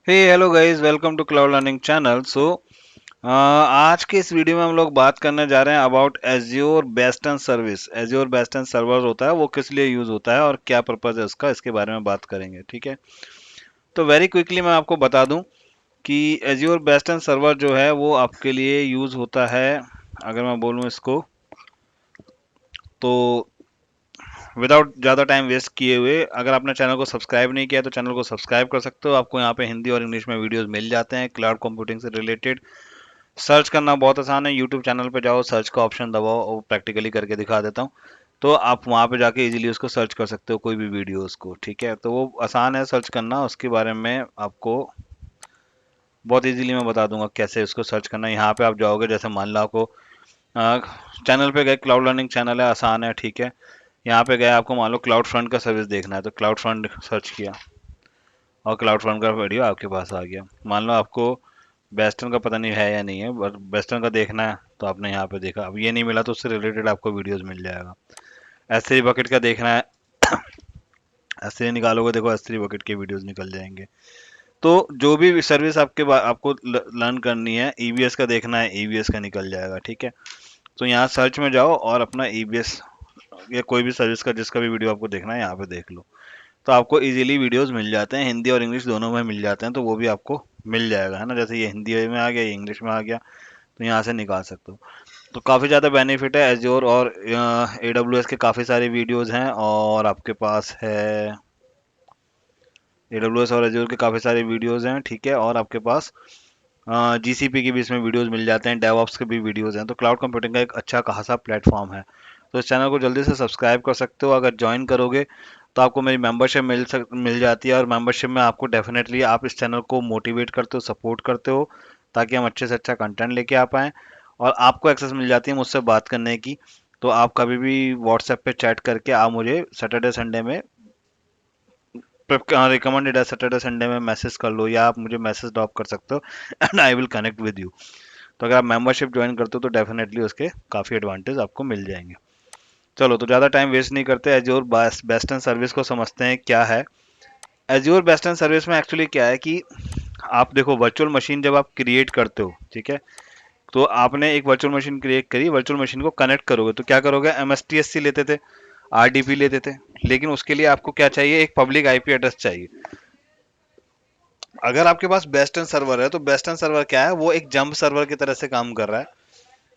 Hey hello guys, welcome to cloud learning channel. आज के इस वीडियो में हम लोग बात करने जा रहे हैं about Azure Bastion service. Azure Bastion server होता है वो किस लिए यूज होता है और क्या पर्पज है उसका, इसके बारे में बात करेंगे। ठीक है, तो वेरी क्विकली मैं आपको बता दूं कि एज्योर बेस्टन सर्वर जो है वो आपके लिए यूज होता है। अगर मैं बोलूं इसको तो विदाउट ज़्यादा टाइम वेस्ट किए हुए, अगर आपने चैनल को सब्सक्राइब नहीं किया तो चैनल को सब्सक्राइब कर सकते हो। आपको यहाँ पे हिंदी और इंग्लिश में वीडियोस मिल जाते हैं क्लाउड कंप्यूटिंग से रिलेटेड। सर्च करना बहुत आसान है, यूट्यूब चैनल पे जाओ, सर्च का ऑप्शन दबाओ और प्रैक्टिकली करके दिखा देता हूँ। तो आप वहाँ पे जाके इजीली उसको सर्च कर सकते हो, कोई भी वीडियोस को। ठीक है, तो वो आसान है सर्च करना, उसके बारे में आपको बहुत इजीली मैं बता दूंगा कैसे उसको सर्च करना। यहाँ पे आप जाओगे, जैसे मान लो आपको चैनल पे गए, क्लाउड लर्निंग चैनल है, आसान है। ठीक है, यहाँ पे गए, आपको मान लो क्लाउड फ्रंट का सर्विस देखना है तो क्लाउड फ्रंट सर्च किया और क्लाउड फ्रंट का वीडियो आपके पास आ गया। मान लो आपको वेस्टर्न का पता नहीं है या नहीं है, बट वेस्टर्न का देखना है तो आपने यहाँ पे देखा। अब ये नहीं मिला तो उससे रिलेटेड आपको वीडियोस मिल जाएगा। एस3 बकेट का देखना है, एस3 निकालोगे, देखो एस3 बकेट के वीडियोस निकल जाएंगे। तो जो भी सर्विस आपको लर्न करनी है, ईबीएस का देखना है, ईबीएस का निकल जाएगा। ठीक है, तो यहाँ सर्च में जाओ और अपना ईबीएस या कोई भी सर्विस का जिसका भी वीडियो आपको देखना है यहाँ पे देख लो। तो आपको इजीली वीडियोस मिल जाते हैं, हिंदी और इंग्लिश दोनों में मिल जाते हैं, तो वो भी आपको मिल जाएगा, है ना। जैसे ये हिंदी में आ गया, ये इंग्लिश में आ गया, तो यहाँ से निकाल सकते हो। तो काफ़ी ज़्यादा बेनिफिट है एज्योर, और ए डब्ल्यू एस के काफ़ी सारे वीडियोस हैं, और आपके पास है ए डब्ल्यू एस और एज्योर के काफ़ी सारे वीडियोस हैं। ठीक है, और आपके पास जीसीपी की भी इसमें वीडियोस मिल जाते हैं, डेवऑप्स के भी वीडियोस हैं। तो क्लाउड कंप्यूटिंग का एक अच्छा खासा प्लेटफॉर्म है। तो इस चैनल को जल्दी से सब्सक्राइब कर सकते हो। अगर ज्वाइन करोगे तो आपको मेरी मेंबरशिप मिल जाती है, और मेंबरशिप में आपको डेफिनेटली आप इस चैनल को मोटिवेट करते हो, सपोर्ट करते हो, ताकि हम अच्छे से अच्छा कंटेंट लेके आ पाएँ। और आपको एक्सेस मिल जाती है मुझसे बात करने की। तो आप कभी भी व्हाट्सएप पे चैट करके आप मुझे सैटरडे संडे में रिकमेंडेड है, सैटरडे संडे में मैसेज कर लो, या आप मुझे मैसेज ड्रॉप कर सकते हो and I will connect with you. तो अगर आप मेंबरशिप ज्वाइन करते हो तो डेफिनेटली उसके काफ़ी एडवांटेज आपको मिल जाएंगे। चलो, तो ज़्यादा टाइम वेस्ट नहीं करते, एज्योर बेस्ट एंड सर्विस को समझते हैं क्या है। एज्योर बेस्ट एंड सर्विस में एक्चुअली क्या है कि आप देखो, वर्चुअल मशीन जब आप क्रिएट करते हो, ठीक है, तो आपने एक वर्चुअल मशीन क्रिएट करी, वर्चुअल मशीन को कनेक्ट करोगे तो क्या करोगे, एमएसटीएससी लेते थे, आरडीपी लेते थे, लेकिन उसके लिए आपको क्या चाहिए, एक पब्लिक आईपी एड्रेस चाहिए। अगर आपके पास बेस्टर्न सर्वर है तो बेस्टर्न सर्वर क्या है, वो एक जंप सर्वर की तरह से काम कर रहा है।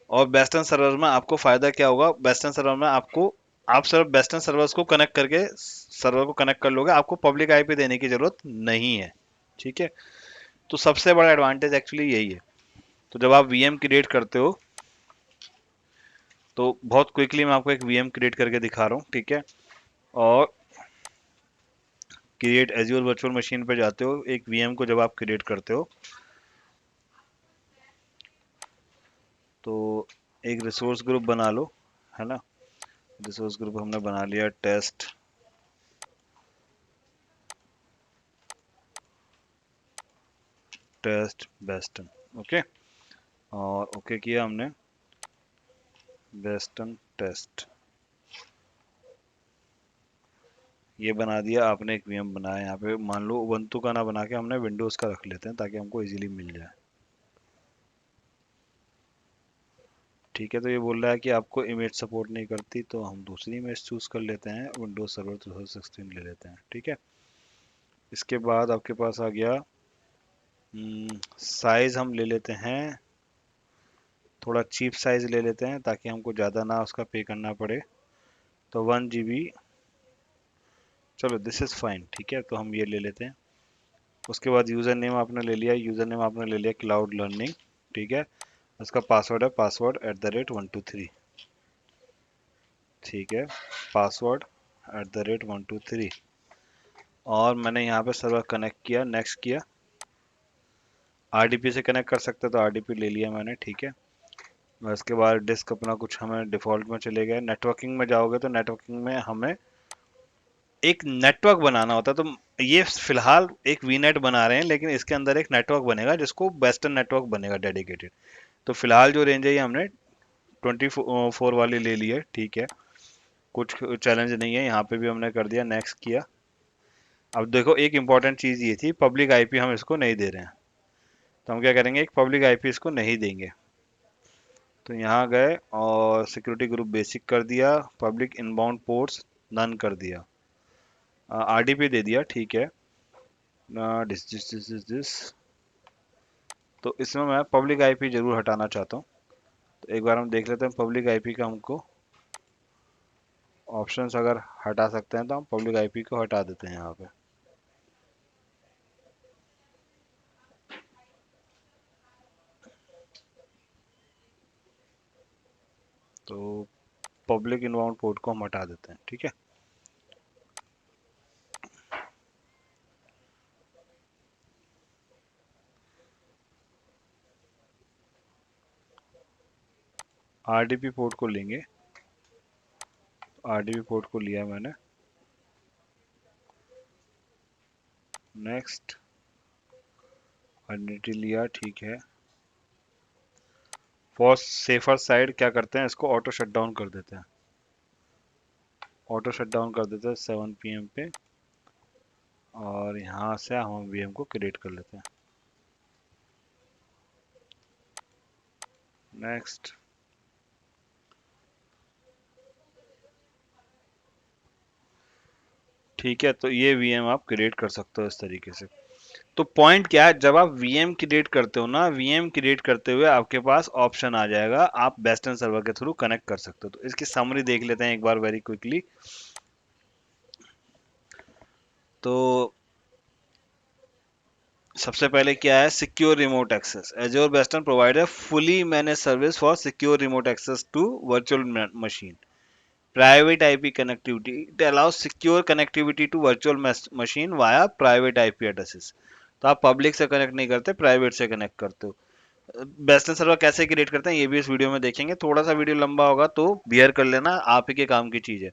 और वेस्टर्न सर्वर में आपको फायदा क्या होगा, वेस्टर्न सर्वर में आपको, आप सिर्फ वेस्टर्न सर्वर्स को कनेक्ट करके सर्वर को कनेक्ट कर लोगे, आपको पब्लिक आईपी देने की जरूरत नहीं है। ठीक है, तो सबसे बड़ा एडवांटेज एक्चुअली यही है। तो जब आप वीएम क्रिएट करते हो, तो बहुत क्विकली मैं आपको एक वीएम क्रिएट करके दिखा रहा हूँ। ठीक है, और क्रिएट एज्योर वर्चुअल मशीन पे जाते हो, एक वीएम को जब आप क्रिएट करते हो तो एक रिसोर्स ग्रुप बना लो, है ना। रिसोर्स ग्रुप हमने बना लिया, टेस्ट बेस्टन, ओके, और ओके किया हमने, वेस्टर्न टेस्ट ये बना दिया आपने। एक वीएम बनाया, यहाँ पे मान लो उबंटू का ना बना के हमने विंडोज का रख लेते हैं ताकि हमको इजीली मिल जाए। ठीक है, तो ये बोल रहा है कि आपको इमेज सपोर्ट नहीं करती, तो हम दूसरी इमेज चूज कर लेते हैं, विंडोज सर्वर 2016 ले लेते हैं। ठीक है, इसके बाद आपके पास आ गया साइज, हम ले लेते हैं थोड़ा चीप साइज ले लेते हैं ताकि हमको ज़्यादा ना उसका पे करना पड़े। तो 1 GB, चलो दिस इज़ फाइन। ठीक है, तो हम ये ले लेते हैं। उसके बाद यूज़र नेम आपने ले लिया, यूज़र नेम आपने ले लिया क्लाउड लर्निंग। ठीक है, उसका पासवर्ड है पासवर्ड @123। ठीक है, पासवर्ड @123। और मैंने यहाँ पे सर्वर कनेक्ट किया, नेक्स्ट किया। आरडीपी से कनेक्ट कर सकते तो आरडीपी ले लिया मैंने। ठीक है, और उसके बाद डिस्क अपना कुछ हमें डिफ़ॉल्ट में चले गए। नेटवर्किंग में जाओगे तो नेटवर्किंग में हमें एक नेटवर्क बनाना होता है। तो ये फिलहाल एक वीनेट बना रहे हैं, लेकिन इसके अंदर एक नेटवर्क बनेगा जिसको वेस्टर्न नेटवर्क बनेगा डेडिकेटेड। तो फिलहाल जो रेंज है ये हमने 24 वाली ले ली है। ठीक है, कुछ चैलेंज नहीं है, यहाँ पे भी हमने कर दिया, नेक्स्ट किया। अब देखो एक इंपॉर्टेंट चीज ये थी, पब्लिक आईपी हम इसको नहीं दे रहे हैं, तो हम क्या करेंगे, एक पब्लिक आईपी इसको नहीं देंगे। तो यहाँ गए और सिक्योरिटी ग्रुप बेसिक कर दिया, पब्लिक इनबाउंड पोर्ट्स नन कर दिया, आरडीपी दे दिया, ठीक है। दिस तो इसमें मैं पब्लिक आईपी जरूर हटाना चाहता हूँ। तो एक बार हम देख लेते हैं पब्लिक आईपी का, हमको ऑप्शंस अगर हटा सकते हैं तो हम पब्लिक आईपी को हटा देते हैं यहाँ पे। तो पब्लिक इनबाउंड पोर्ट को हम हटा देते हैं, ठीक है। आरडीपी पोर्ट को लेंगे, आरडीपी पोर्ट को लिया मैंने, नेक्स्ट आइडेंटिटी लिया, ठीक है। फॉर सेफर साइड क्या करते हैं, इसको ऑटो शट डाउन कर देते हैं, ऑटो शट डाउन कर देते हैं 7 PM पे, और यहाँ से हम वीएम को क्रिएट कर लेते हैं, नेक्स्ट। ठीक है, तो ये वीएम आप क्रिएट कर सकते हो इस तरीके से। तो पॉइंट क्या है, जब आप वीएम क्रिएट करते हो ना, वीएम क्रिएट करते हुए आपके पास ऑप्शन आ जाएगा, आप वेस्टर्न सर्वर के थ्रू कनेक्ट कर सकते हो। तो इसकी समरी देख लेते हैं एक बार वेरी क्विकली। तो सबसे पहले क्या है, सिक्योर रिमोट एक्सेस। एज्योर वेस्टर्न provide a fully manage service for secure remote access to virtual machine, private IP connectivity, it allows secure connectivity to virtual machine via private IP addresses. तो आप public से connect नहीं करते, private से connect करते हो। Western server कैसे create करते हैं ये भी इस वीडियो में देखेंगे, थोड़ा सा वीडियो लंबा होगा तो बियर कर लेना, आप ही के काम की चीज है।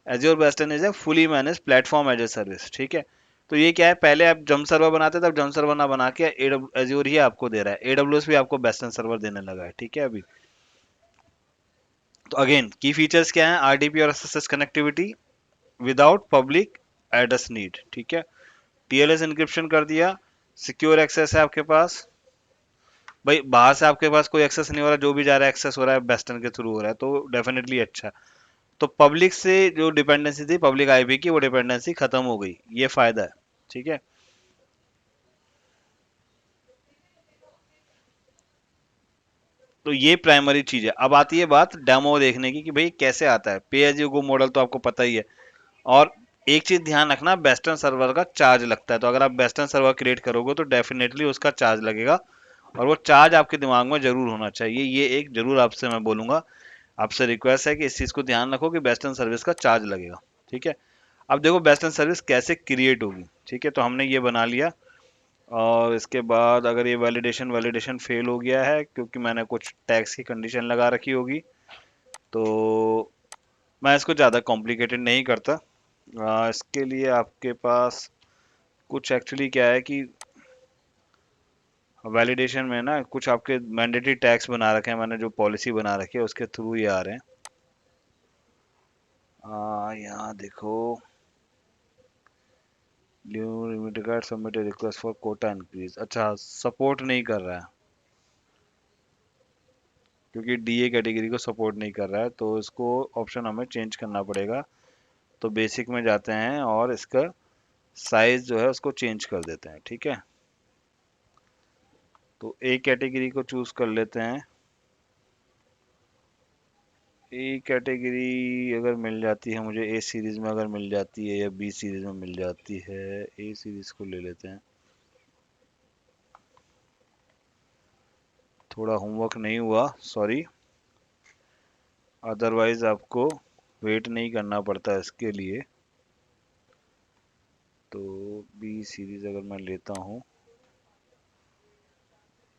एज्योर वेस्टर्न is a fully manage platform as a service, ठीक है। तो ये क्या है, पहले आप जम सर्वर बनाते थे, अब जम सर्वर ना बना के एज्योर ही आपको दे रहा है, एडब्ल्यूएस भी आपको वेस्टर्न सर्वर देने लगा है, ठीक है अभी। तो अगेन की फीचर्स क्या है, आरडीपी और SSS connectivity without public address need, ठीक है। टीएलएस इंक्रिप्शन कर दिया, सिक्योर एक्सेस है आपके पास, भाई बाहर से आपके पास कोई एक्सेस नहीं हो रहा, जो भी जा रहा है एक्सेस हो रहा है वेस्टर्न के थ्रू हो रहा है, तो डेफिनेटली अच्छा। तो पब्लिक से जो डिपेंडेंसी थी पब्लिक आईपी की, वो डिपेंडेंसी खत्म हो गई, ये फायदा है, ठीक है। तो ये प्राइमरी चीज है। अब आती है बात डेमो देखने की कि भाई कैसे आता है, पे एज यू गो मॉडल तो आपको पता ही है। और एक चीज ध्यान रखना, वेस्टर्न सर्वर का चार्ज लगता है, तो अगर आप वेस्टर्न सर्वर क्रिएट करोगे तो डेफिनेटली उसका चार्ज लगेगा, और वो चार्ज आपके दिमाग में जरूर होना चाहिए, ये एक जरूर आपसे मैं बोलूंगा, आपसे रिक्वेस्ट है कि इस चीज को ध्यान रखो कि वेस्टर्न सर्विस का चार्ज लगेगा, ठीक है। अब देखो वेस्टर्न सर्विस कैसे क्रिएट होगी, ठीक है। तो हमने ये बना लिया, और इसके बाद अगर ये वैलिडेशन वैलिडेशन फेल हो गया है क्योंकि मैंने कुछ टैक्स की कंडीशन लगा रखी होगी, तो मैं इसको ज़्यादा कॉम्प्लिकेटेड नहीं करता। इसके लिए आपके पास कुछ एक्चुअली क्या है कि वैलिडेशन में ना कुछ आपके मैंडेटरी टैक्स बना रखे हैं, मैंने जो पॉलिसी बना रखी है उसके थ्रू ये आ रहे हैं। यहाँ देखो, new limited card submitted request for quota increase, अच्छा सपोर्ट नहीं कर रहा है, क्योंकि डीए कैटेगरी को सपोर्ट नहीं कर रहा है, तो इसको ऑप्शन हमें चेंज करना पड़ेगा। तो बेसिक में जाते हैं और इसका साइज जो है उसको चेंज कर देते हैं, ठीक है। तो ए कैटेगरी को चूज कर लेते हैं, ए कैटेगरी अगर मिल जाती है मुझे, ए सीरीज में अगर मिल जाती है या बी सीरीज में मिल जाती है, ए सीरीज को ले लेते हैं। थोड़ा होमवर्क नहीं हुआ, सॉरी, अदरवाइज आपको वेट नहीं करना पड़ता इसके लिए। तो बी सीरीज अगर मैं लेता हूँ,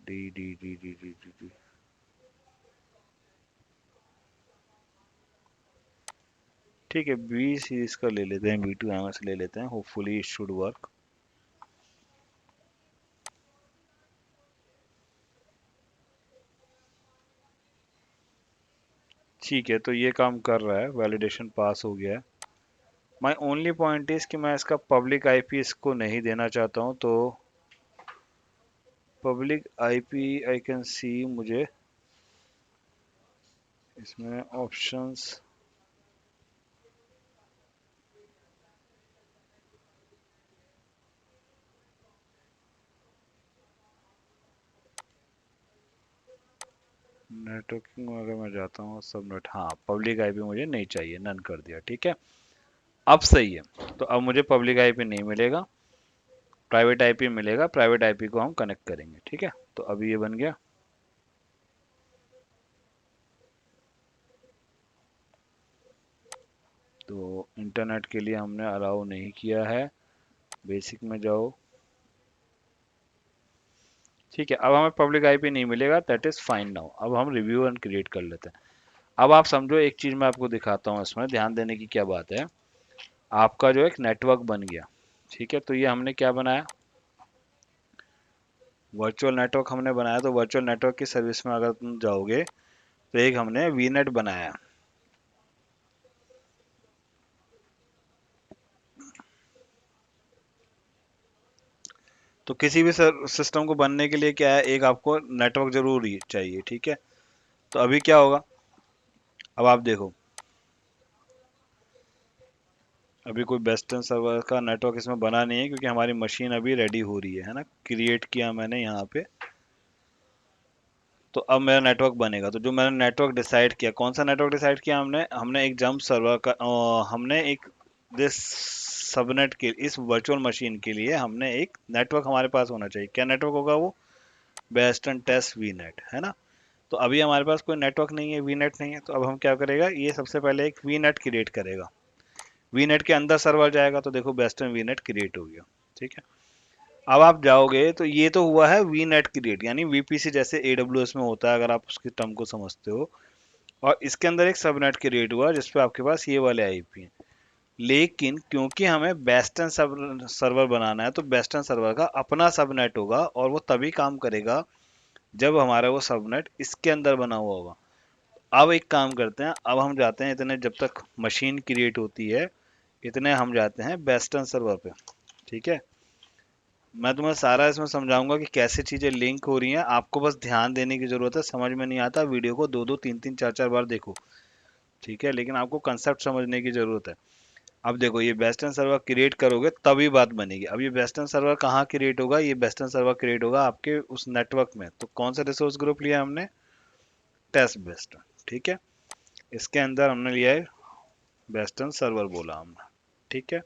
D D D D D D D, ठीक है बी सीरीज का ले लेते हैं, बी टू एम एस ले लेते हैं, होपफुली इट शुड वर्क। ठीक है, तो ये काम कर रहा है, वैलिडेशन पास हो गया है। माई ओनली पॉइंट इज कि मैं इसका पब्लिक आईपी इसको नहीं देना चाहता हूँ, तो public IP I can see, मुझे इसमें ऑप्शंस, नेटवर्किंग में अगर मैं जाता हूँ सबनेट, हाँ पब्लिक आईपी मुझे नहीं चाहिए, नन कर दिया, ठीक है। अब सही है, तो अब मुझे पब्लिक आईपी नहीं मिलेगा, प्राइवेट आईपी मिलेगा, प्राइवेट आईपी को हम कनेक्ट करेंगे, ठीक है। तो अभी ये बन गया। तो इंटरनेट के लिए हमने अलाउ नहीं किया है, बेसिक में जाओ, ठीक है। अब हमें पब्लिक आईपी नहीं मिलेगा, दैट इज फाइन नाउ। अब हम रिव्यू एंड क्रिएट कर लेते हैं। अब आप समझो, एक चीज मैं आपको दिखाता हूँ, इसमें ध्यान देने की क्या बात है। आपका जो एक नेटवर्क बन गया, ठीक है, तो ये हमने क्या बनाया, वर्चुअल नेटवर्क हमने बनाया। तो वर्चुअल नेटवर्क की सर्विस में अगर तुम जाओगे, तो एक हमने वीनेट बनाया। तो किसी भी सिस्टम को बनने के लिए क्या है, एक आपको नेटवर्क जरूरी चाहिए, ठीक है। तो अभी क्या होगा, अब आप देखो, अभी कोई वेस्टर्न सर्वर का नेटवर्क इसमें बना नहीं है, क्योंकि हमारी मशीन अभी रेडी हो रही है ना, क्रिएट किया मैंने यहाँ पे। तो अब मेरा नेटवर्क बनेगा। तो जो मैंने नेटवर्क डिसाइड किया, कौन सा नेटवर्क डिसाइड किया हमने, हमने एक जंप सर्वर का, हमने एक दिस सबनेट के, इस वर्चुअल मशीन के लिए हमने एक नेटवर्क हमारे पास होना चाहिए। क्या नेटवर्क होगा वो, वेस्टर्न टेस्ट वी नेट, है ना। तो अभी हमारे पास कोई नेटवर्क नहीं है, वी नेट नहीं है, तो अब हम क्या करेगा, ये सबसे पहले एक वी नेट क्रिएट करेगा। वी नेट के अंदर सर्वर जाएगा, तो देखो वेस्टर्न वी नेट क्रिएट हो गया, ठीक है। अब आप जाओगे तो ये तो हुआ है वी नेट क्रिएट, यानी वीपीसी जैसे एडब्ल्यूएस में होता है, अगर आप उसकी टर्म को समझते हो। और इसके अंदर एक सबनेट क्रिएट हुआ, जिसपे आपके पास ये वाले आईपी हैं। लेकिन क्योंकि हमें वेस्टर्न सर्वर बनाना है, तो वेस्टर्न सर्वर का अपना सबनेट होगा, और वो तभी काम करेगा जब हमारा वो सबनेट इसके अंदर बना हुआ होगा। अब एक काम करते हैं, अब हम जाते हैं, इतने जब तक मशीन क्रिएट होती है, इतने हम जाते हैं वेस्टर्न सर्वर पे, ठीक है। मैं तुम्हें सारा इसमें समझाऊंगा कि कैसे चीजें लिंक हो रही हैं, आपको बस ध्यान देने की जरूरत है। समझ में नहीं आता, वीडियो को दो दो तीन तीन चार चार बार देखो, ठीक है, लेकिन आपको कंसेप्ट समझने की जरूरत है। अब देखो, ये वेस्टर्न सर्वर क्रिएट करोगे तभी बात बनेगी। अब ये वेस्टर्न सर्वर कहाँ क्रिएट होगा, ये वेस्टर्न सर्वर क्रिएट होगा आपके उस नेटवर्क में। तो कौन सा रिसोर्स ग्रुप लिया हमने, टेस्ट वेस्टर्न, ठीक है। इसके अंदर हमने लिया है वेस्टर्न सर्वर, बोला हमने, ठीक है।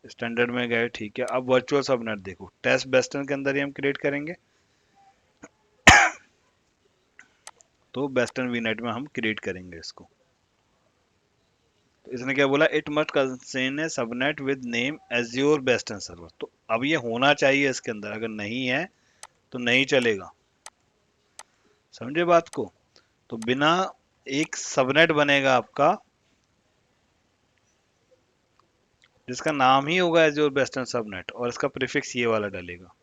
स्टैंडर्ड में गए, ठीक है। अब वर्चुअल सबनेट देखो, टेस्ट वेस्टर्न के अंदर ही हम क्रिएट करेंगे, तो वेस्टर्न वीनेट में हम क्रिएट करेंगे इसको। तो इसने क्या बोला, it must contain a subnet with name azure western server. तो अब ये होना चाहिए इसके अंदर, अगर नहीं है तो नहीं चलेगा, समझे बात को। तो बिना, एक सबनेट बनेगा आपका, जिसका नाम ही होगा एज्योर वेस्टर्न सबनेट, और इसका प्रीफिक्स ये वाला डलेगा,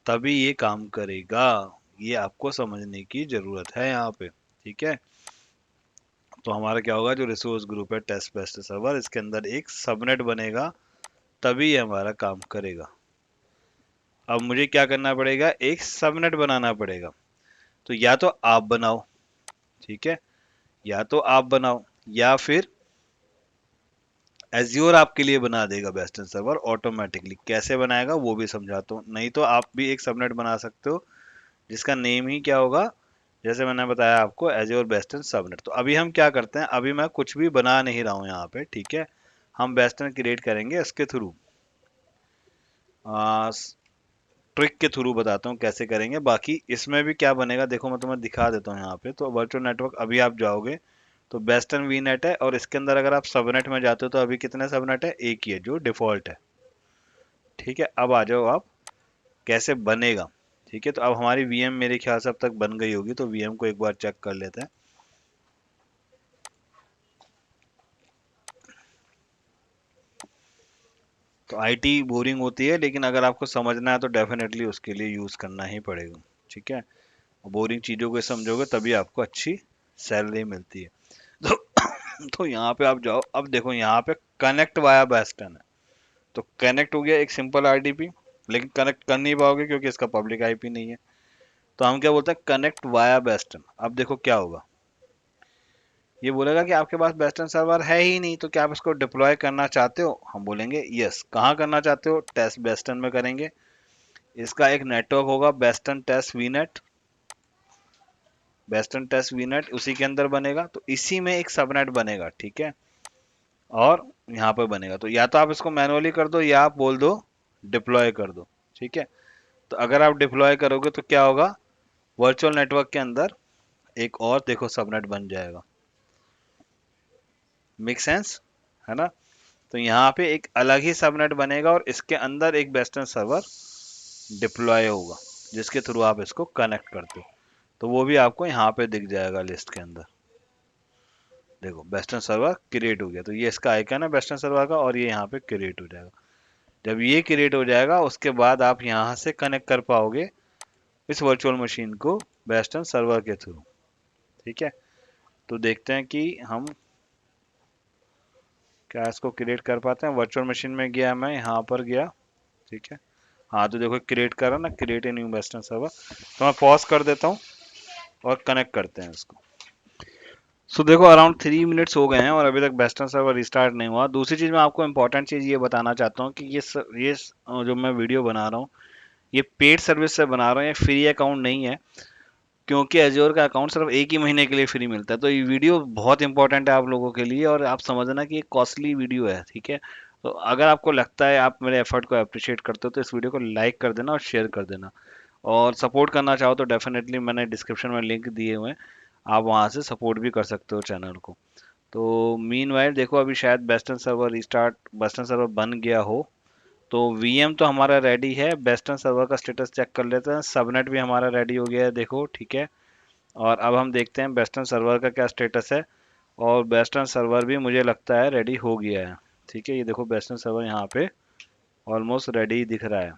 तभी ये काम करेगा। ये आपको समझने की जरूरत है यहाँ पे, ठीक है। तो हमारा क्या होगा, जो रिसोर्स ग्रुप है टेस्ट बेस्ट सर्वर, इसके अंदर एक सबनेट बनेगा, तभी ये हमारा काम करेगा। अब मुझे क्या करना पड़ेगा, एक सबनेट बनाना पड़ेगा। तो या तो आप बनाओ, ठीक है, या तो आप बनाओ, या फिर एज्योर आपके लिए बना देगा वेस्टर्न सर्वर ऑटोमेटिकली। कैसे बनाएगा वो भी समझाता हूँ। नहीं तो आप भी एक सबनेट बना सकते हो, जिसका नेम ही क्या होगा, जैसे मैंने बताया आपको, एज्योर वेस्टर्न सबनेट। तो अभी हम क्या करते हैं, अभी मैं कुछ भी बना नहीं रहा हूँ यहाँ पे, ठीक है। हम वेस्टर्न क्रिएट करेंगे इसके थ्रू, ट्रिक के थ्रू बताता हूँ कैसे करेंगे। बाकी इसमें भी क्या बनेगा देखो, मैं तुम्हें दिखा देता हूँ यहाँ पे। तो वर्चुअल नेटवर्क अभी आप जाओगे, तो वेस्टर्न वी नेट है, और इसके अंदर अगर आप सबनेट में जाते हो, तो अभी कितने सबनेट है, एक ही है जो डिफॉल्ट है, ठीक है। अब आ जाओ आप, कैसे बनेगा, ठीक है। तो अब हमारी वीएम मेरे ख्याल से अब तक बन गई होगी, तो वीएम को एक बार चेक कर लेते हैं। तो आईटी बोरिंग होती है, लेकिन अगर आपको समझना है तो डेफिनेटली उसके लिए यूज करना ही पड़ेगा, ठीक है। बोरिंग चीजों को समझोगे तभी आपको अच्छी सैलरी मिलती है। तो तो यहाँ पे आप जाओ, अब देखो यहाँ पे कनेक्ट वाया वेस्टर्न है, तो कनेक्ट हो गया एक सिंपल आरडीपी, लेकिन कनेक्ट कर नहीं पाओगे क्योंकि इसका पब्लिक आईपी नहीं है। तो हम क्या बोलते हैं, कनेक्ट वाया वेस्टर्न। अब देखो क्या होगा, ये बोलेगा कि आपके पास वेस्टर्न सर्वर है ही नहीं, तो क्या आप इसको डिप्लॉय करना चाहते हो? हम बोलेंगे यस। कहाँ करना चाहते हो? टेस्ट वेस्टर्न में करेंगे। इसका एक नेटवर्क होगा western test vnet, western test vnet उसी के अंदर बनेगा, तो इसी में एक सबनेट बनेगा, ठीक है, और यहाँ पे बनेगा। तो या तो आप इसको मैनुअली कर दो या आप बोल दो डिप्लॉय कर दो, ठीक है। तो अगर आप डिप्लॉय करोगे तो क्या होगा, वर्चुअल नेटवर्क के अंदर एक और देखो सबनेट बन जाएगा। मेक सेंस, है ना? तो यहाँ पे एक अलग ही सबनेट बनेगा और इसके अंदर एक वेस्टर्न सर्वर डिप्लॉय होगा, जिसके थ्रू आप इसको कनेक्ट करते हो। तो वो भी आपको यहाँ पे दिख जाएगा लिस्ट के अंदर। देखो वेस्टर्न सर्वर क्रिएट हो गया, तो ये इसका आइकन है वेस्टर्न सर्वर का, और ये यहाँ पे क्रिएट हो जाएगा। जब ये क्रिएट हो जाएगा उसके बाद आप यहाँ से कनेक्ट कर पाओगे इस वर्चुअल मशीन को वेस्टर्न सर्वर के थ्रू, ठीक है। तो देखते हैं कि हम क्या इसको क्रिएट कर पाते हैं। वर्चुअल मशीन में गया, मैं यहाँ पर गया, ठीक है। हाँ तो देखो क्रिएट करा ना, create a new western server. तो मैं पॉज कर देता हूँ और कनेक्ट करते हैं इसको। सो देखो अराउंड 3 मिनट्स हो गए हैं और अभी तक वेस्टर्न सर्वर रिस्टार्ट नहीं हुआ। दूसरी चीज़ मैं आपको इंपॉर्टेंट चीज़ ये बताना चाहता हूँ कि जो मैं वीडियो बना रहा हूँ, ये पेड सर्विस से बना रहा हूँ, ये फ्री अकाउंट नहीं है, क्योंकि एज्योर का अकाउंट सिर्फ एक ही महीने के लिए फ्री मिलता है। तो ये वीडियो बहुत इंपॉर्टेंट है आप लोगों के लिए, और आप समझना कि ये कॉस्टली वीडियो है, ठीक है। तो अगर आपको लगता है आप मेरे एफर्ट को अप्रिशिएट करते हो तो इस वीडियो को लाइक कर देना और शेयर कर देना। और सपोर्ट करना चाहो तो डेफिनेटली मैंने डिस्क्रिप्शन में लिंक दिए हुए हैं, आप वहाँ से सपोर्ट भी कर सकते हो चैनल को। तो मीनवाइल देखो अभी शायद western server restart, western server बन गया हो। तो वीएम तो हमारा रेडी है, वेस्टर्न सर्वर का स्टेटस चेक कर लेते हैं। सबनेट भी हमारा रेडी हो गया है, देखो ठीक है। और अब हम देखते हैं वेस्टर्न सर्वर का क्या स्टेटस है, और वेस्टर्न सर्वर भी मुझे लगता है रेडी हो गया है, ठीक है। ये देखो वेस्टर्न सर्वर यहाँ पे ऑलमोस्ट रेडी दिख रहा है,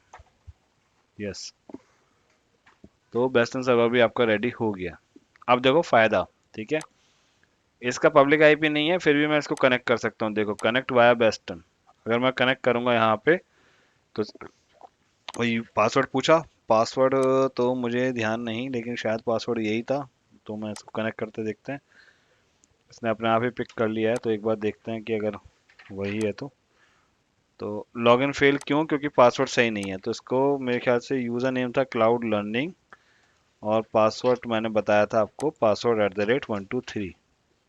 यस। तो वेस्टर्न सर्वर भी आपका रेडी हो गया। अब देखो फायदा, ठीक है, इसका पब्लिक आईपी नहीं है, फिर भी मैं इसको कनेक्ट कर सकता हूँ। देखो कनेक्ट वाया वेस्टर्न, अगर मैं कनेक्ट करूंगा यहाँ पे तो वही पासवर्ड पूछा। पासवर्ड तो मुझे ध्यान नहीं, लेकिन शायद पासवर्ड यही था। तो मैं इसको कनेक्ट करते देखते हैं, इसने अपने आप ही पिक कर लिया है। तो एक बार देखते हैं कि अगर वही है तो लॉगिन फेल क्यों? क्योंकि पासवर्ड सही नहीं है। तो इसको मेरे ख्याल से यूज़र नेम था क्लाउड लर्निंग, और पासवर्ड मैंने बताया था आपको, पासवर्ड @123,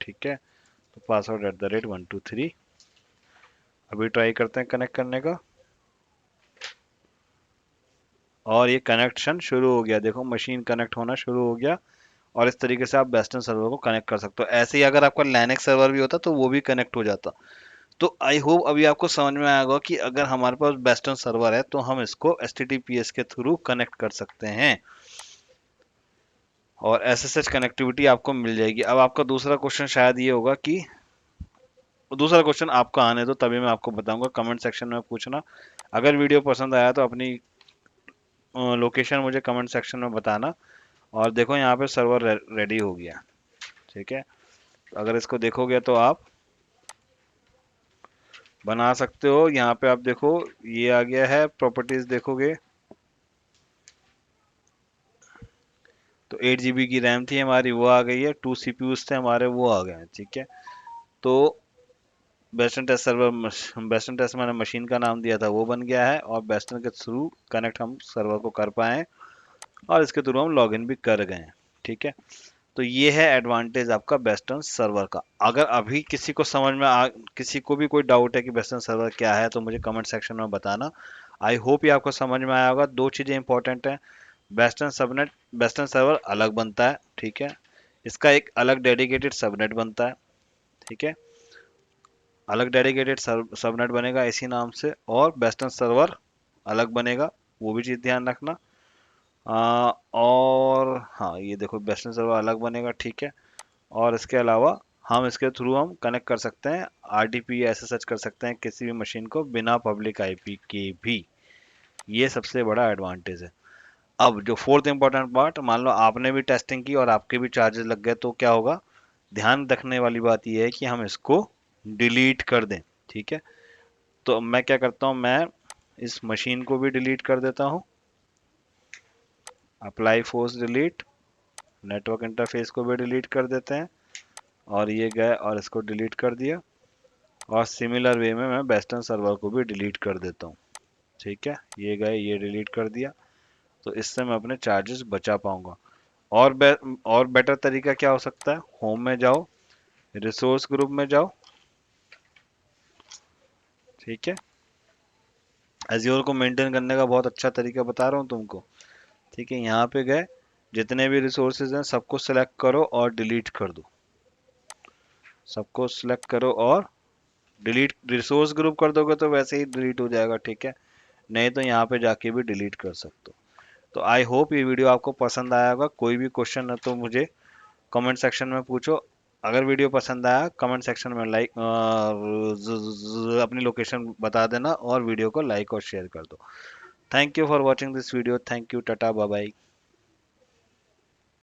ठीक है। तो पासवर्ड @123। अभी ट्राई करते हैं कनेक्ट करने का, और ये कनेक्शन शुरू हो गया। देखो मशीन कनेक्ट होना शुरू हो गया, और इस तरीके से आप वेस्टर्न सर्वर को कनेक्ट कर सकते हो। ऐसे ही अगर आपका लिनक्स सर्वर भी होता तो वो भी कनेक्ट हो जाता। तो आई होप अभी आपको समझ में आएगा कि अगर हमारे पास वेस्टर्न सर्वर है तो हम इसको HTTPS के थ्रू कनेक्ट कर सकते हैं, और SSH कनेक्टिविटी आपको मिल जाएगी। अब आपका दूसरा क्वेश्चन शायद ये होगा कि, दूसरा क्वेश्चन आपका आने दो तभी मैं आपको बताऊंगा, कमेंट सेक्शन में पूछना। अगर वीडियो पसंद आया तो अपनी लोकेशन मुझे कमेंट सेक्शन में बताना। और देखो यहाँ पे सर्वर रेडी हो गया, ठीक है। अगर इसको देखोगे तो आप बना सकते हो। यहाँ पे आप देखो ये आ गया है, प्रॉपर्टीज देखोगे तो 8 GB की रैम थी हमारी, वो आ गई है। 2 CPUs थे हमारे, वो आ गए हैं, ठीक है। तो western test server, western test मैंने मशीन का नाम दिया था, वो बन गया है, और वेस्टर्न के थ्रू कनेक्ट हम सर्वर को कर पाए, और इसके थ्रू हम लॉगिन भी कर गए हैं, ठीक है। तो ये है एडवांटेज आपका वेस्टर्न सर्वर का। अगर अभी किसी को समझ में किसी को भी कोई डाउट है कि वेस्टर्न सर्वर क्या है तो मुझे कमेंट सेक्शन में बताना। आई होप ये आपको समझ में आया होगा। दो चीज़ें इंपॉर्टेंट हैं, वेस्टर्न सबनेट, वेस्टर्न सर्वर अलग बनता है, ठीक है। इसका एक अलग डेडिकेटेड सबनेट बनता है, ठीक है, अलग डेडिकेटेड सबनेट बनेगा इसी नाम से, और वेस्टर्न सर्वर अलग बनेगा, वो भी चीज़ ध्यान रखना। और हाँ ये देखो वेस्टर्न सर्वर अलग बनेगा, ठीक है। और इसके अलावा हम इसके थ्रू हम कनेक्ट कर सकते हैं, RDP SSH कर सकते हैं किसी भी मशीन को बिना पब्लिक आईपी के भी। ये सबसे बड़ा एडवांटेज है। अब जो फोर्थ इंपॉर्टेंट पार्ट, मान लो आपने भी टेस्टिंग की और आपके भी चार्जेस लग गए तो क्या होगा, ध्यान रखने वाली बात यह है कि हम इसको डिलीट कर दें। ठीक है, तो मैं क्या करता हूं, मैं इस मशीन को भी डिलीट कर देता हूं। Apply force delete, network interface को भी डिलीट कर देते हैं, और ये गए और इसको डिलीट कर दिया। और सिमिलर वे में मैं वेस्टर्न सर्वर को भी डिलीट कर देता हूँ। ठीक है, ये गए, ये डिलीट कर दिया। तो इससे मैं अपने चार्जेस बचा पाऊंगा। और बेटर तरीका क्या हो सकता है, होम में जाओ, रिसोर्स ग्रुप में जाओ। ठीक है, एज्योर को मेंटेन करने का बहुत अच्छा तरीका बता रहा हूँ तुमको। ठीक है, यहाँ पे गए, जितने भी रिसोर्सेज हैं सबको सिलेक्ट करो और डिलीट कर दो। सबको सिलेक्ट करो और डिलीट, रिसोर्स ग्रुप कर दोगे तो वैसे ही डिलीट हो जाएगा। ठीक है, नहीं तो यहाँ पे जाके भी डिलीट कर सकते हो। तो आई होप ये वीडियो आपको पसंद आया होगा। कोई भी क्वेश्चन है तो मुझे कमेंट सेक्शन में पूछो। अगर वीडियो पसंद आया, कमेंट सेक्शन में लाइक अपनी लोकेशन बता देना और वीडियो को लाइक और शेयर कर दो। Thank you for watching this video. Thank you, tata, bye bye.